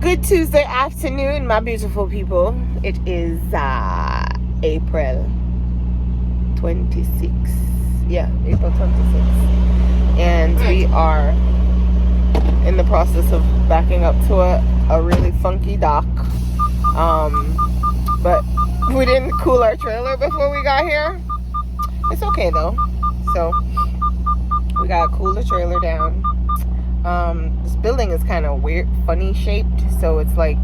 Good Tuesday afternoon, my beautiful people. It is April 26th. Yeah, April 26th. And we are in the process of backing up to a really funky dock. But we didn't cool our trailer before we got here. It's okay though. So we gotta cool the trailer down. This building is kind of weird, funny shaped, so it's like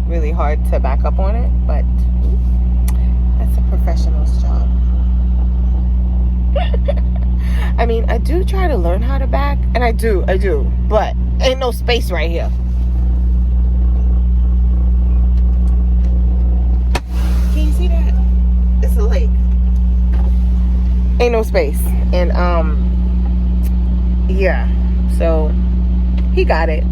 really hard to back up on it, but that's a professional's job. I mean, I do try to learn how to back, and I do, but ain't no space right here. Can you see that? It's a lake. Ain't no space. And yeah, so he got it.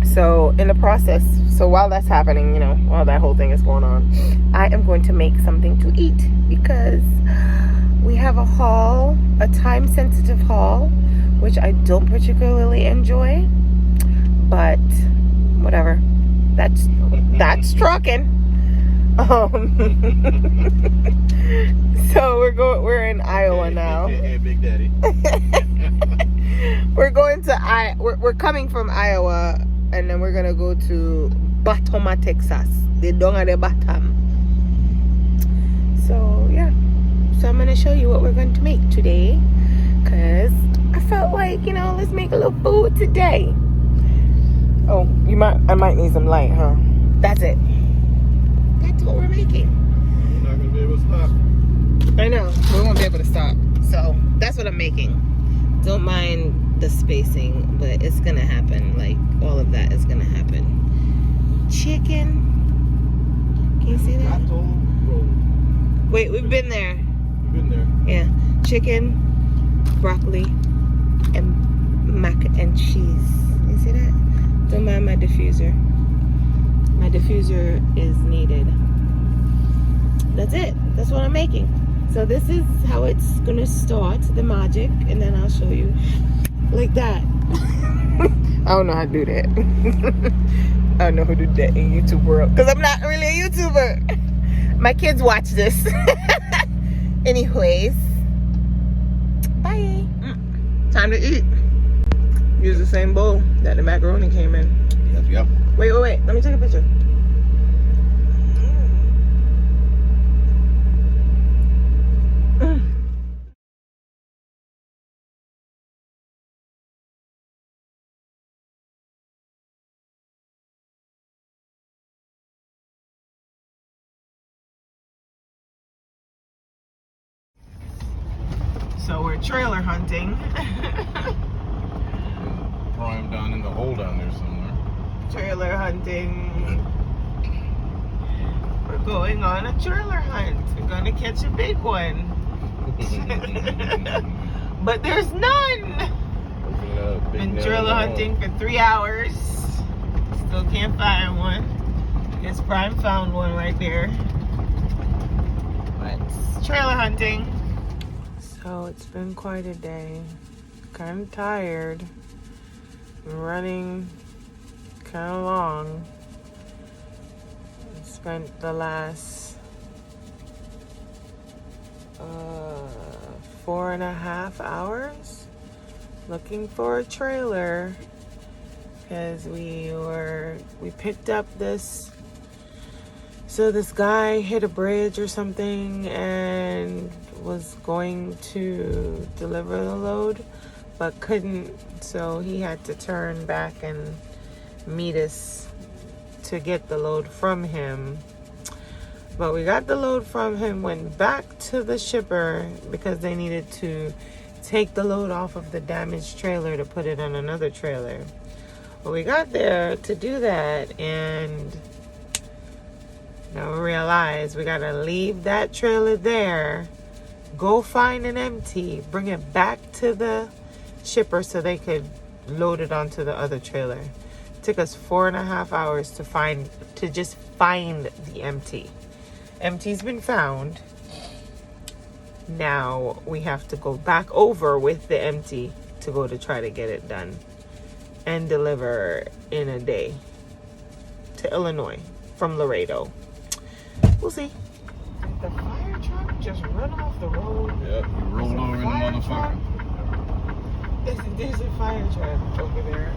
So in the process, so while that's happening, you know, while that whole thing is going on, I am going to make something to eat because we have a haul, a time sensitive haul, which I don't particularly enjoy, but whatever. That's trucking. So we're in Iowa now. Hey, Big Daddy. We're coming from Iowa, and then we're gonna go to Batoma, Texas. The Donga de Batam. So yeah. So I'm gonna show you what we're going to make today, cause I felt like, you know, let's make a little food today. Oh, I might need some light, huh? That's it. That's what we're making. We're not gonna be able to stop. I know, we won't be able to stop. So that's what I'm making. Don't mind the spacing, but it's gonna happen. Like, all of that is gonna happen. Chicken. Can you see that? Wait, we've been there. Been there. Yeah. Chicken, broccoli, and mac and cheese. You see that? Don't mind my diffuser. My diffuser is needed. That's it. That's what I'm making. So this is how it's gonna start, the magic, and then I'll show you like that. I don't know how to do that. I don't know how to do that in YouTube world, because I'm not really a YouTuber. My kids watch this. Anyways, bye. Time to eat. Use the same bowl that the macaroni came in. Yep. Wait. Let me take a picture. So we're trailer hunting. Prime down in the hole down there somewhere. Trailer hunting. We're going on a trailer hunt. We're gonna catch a big one. But there's none. Been trailer hunting for 3 hours. Still can't find one. Guess Prime found one right there. But it's trailer hunting. So it's been quite a day. Kind of tired. Been running kind of long. I spent the last 4.5 hours looking for a trailer because we picked up this. So this guy hit a bridge or something and was going to deliver the load, but couldn't, so he had to turn back and meet us to get the load from him. But we got the load from him, went back to the shipper because they needed to take the load off of the damaged trailer to put it on another trailer. Well, we got there to do that, and now we realize we gotta leave that trailer there, go find an empty, bring it back to the shipper so they could load it onto the other trailer. It took us 4.5 hours to just find the empty. Empty's been found. Now we have to go back over with the empty to go to try to get it done. and deliver in a day to Illinois from Laredo. We'll see. The fire truck just run off the road. Yep, you rolled over in the motherfucker. There's a fire truck over there.